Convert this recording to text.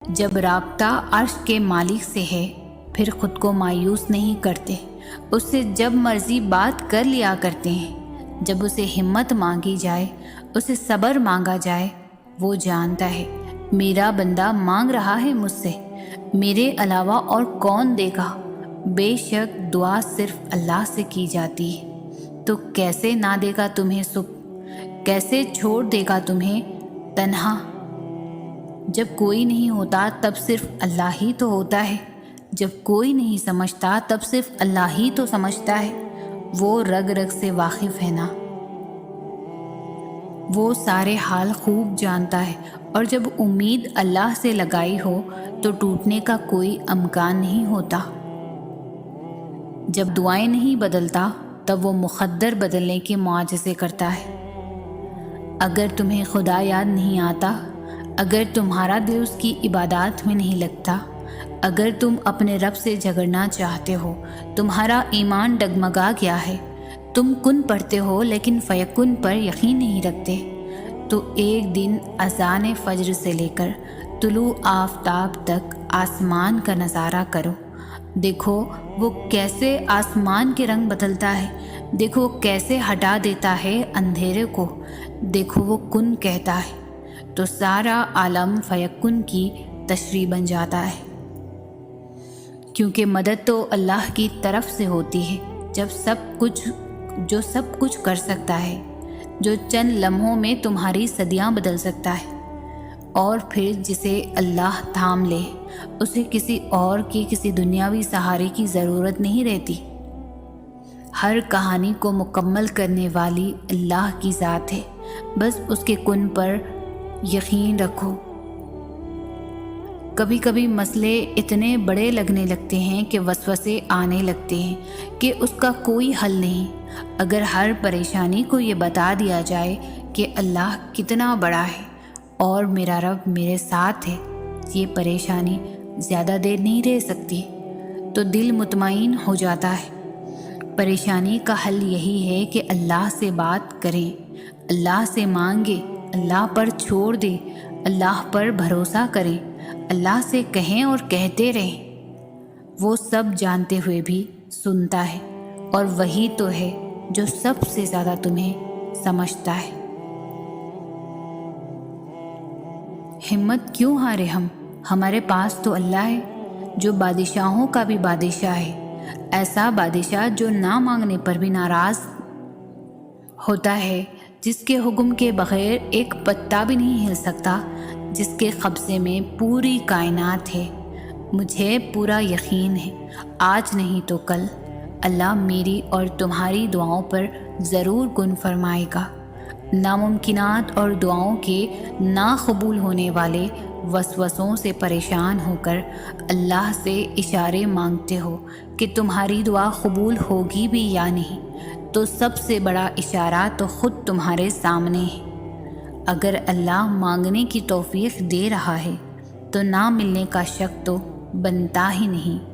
جب رابطہ عرش کے مالک سے ہے پھر خود کو مایوس نہیں کرتے، اس سے جب مرضی بات کر لیا کرتے ہیں۔ جب اسے ہمت مانگی جائے، اسے صبر مانگا جائے، وہ جانتا ہے میرا بندہ مانگ رہا ہے مجھ سے، میرے علاوہ اور کون دے گا۔ بے شک دعا صرف اللہ سے کی جاتی ہے، تو کیسے نہ دے گا تمہیں سکھ، کیسے چھوڑ دے گا تمہیں تنہا۔ جب کوئی نہیں ہوتا تب صرف اللہ ہی تو ہوتا ہے، جب کوئی نہیں سمجھتا تب صرف اللہ ہی تو سمجھتا ہے۔ وہ رگ رگ سے واقف ہے نا، وہ سارے حال خوب جانتا ہے، اور جب امید اللہ سے لگائی ہو تو ٹوٹنے کا کوئی امکان نہیں ہوتا۔ جب دعائیں نہیں بدلتا تب وہ مقدر بدلنے کے معجزے کرتا ہے۔ اگر تمہیں خدا یاد نہیں آتا، اگر تمہارا دل اس کی عبادات میں نہیں لگتا، اگر تم اپنے رب سے جھگڑنا چاہتے ہو، تمہارا ایمان ڈگمگا گیا ہے، تم کن پڑھتے ہو لیکن فیکن پر یقین نہیں رکھتے، تو ایک دن اذان فجر سے لے کر طلوع آفتاب تک آسمان کا نظارہ کرو۔ دیکھو وہ کیسے آسمان کے رنگ بدلتا ہے، دیکھو کیسے ہٹا دیتا ہے اندھیرے کو، دیکھو وہ کن کہتا ہے تو سارا عالم فیکن کی تشریح بن جاتا ہے۔ کیونکہ مدد تو اللہ کی طرف سے ہوتی ہے، جو سب کچھ کر سکتا ہے، جو چند لمحوں میں تمہاری صدیاں بدل سکتا ہے، اور پھر جسے اللہ تھام لے اسے کسی اور کی کسی دنیاوی سہارے کی ضرورت نہیں رہتی۔ ہر کہانی کو مکمل کرنے والی اللہ کی ذات ہے، بس اس کے کن پر یقین رکھو۔ کبھی کبھی مسئلے اتنے بڑے لگنے لگتے ہیں کہ وسوسے آنے لگتے ہیں کہ اس کا کوئی حل نہیں۔ اگر ہر پریشانی کو یہ بتا دیا جائے کہ اللہ کتنا بڑا ہے اور میرا رب میرے ساتھ ہے، یہ پریشانی زیادہ دیر نہیں رہ سکتی، تو دل مطمئن ہو جاتا ہے۔ پریشانی کا حل یہی ہے کہ اللہ سے بات کریں، اللہ سے مانگیں، اللہ پر چھوڑ دیں، اللہ پر بھروسہ کریں، اللہ سے کہیں اور کہتے رہیں۔ وہ سب جانتے ہوئے بھی سنتا ہے، اور وہی تو ہے جو سب سے زیادہ تمہیں سمجھتا ہے۔ ہمت کیوں ہارے ہم، ہمارے پاس تو اللہ ہے جو بادشاہوں کا بھی بادشاہ ہے، ایسا بادشاہ جو نہ مانگنے پر بھی ناراض ہوتا ہے، جس کے حکم کے بغیر ایک پتا بھی نہیں ہل سکتا، جس کے قبضے میں پوری کائنات ہے۔ مجھے پورا یقین ہے آج نہیں تو کل اللہ میری اور تمہاری دعاؤں پر ضرور کن فرمائے گا۔ ناممکنات اور دعاؤں کے نا قبول ہونے والے وسوسوں سے پریشان ہو کر اللہ سے اشارے مانگتے ہو کہ تمہاری دعا قبول ہوگی بھی یا نہیں، تو سب سے بڑا اشارہ تو خود تمہارے سامنے ہے۔ اگر اللہ مانگنے کی توفیق دے رہا ہے تو نہ ملنے کا شک تو بنتا ہی نہیں۔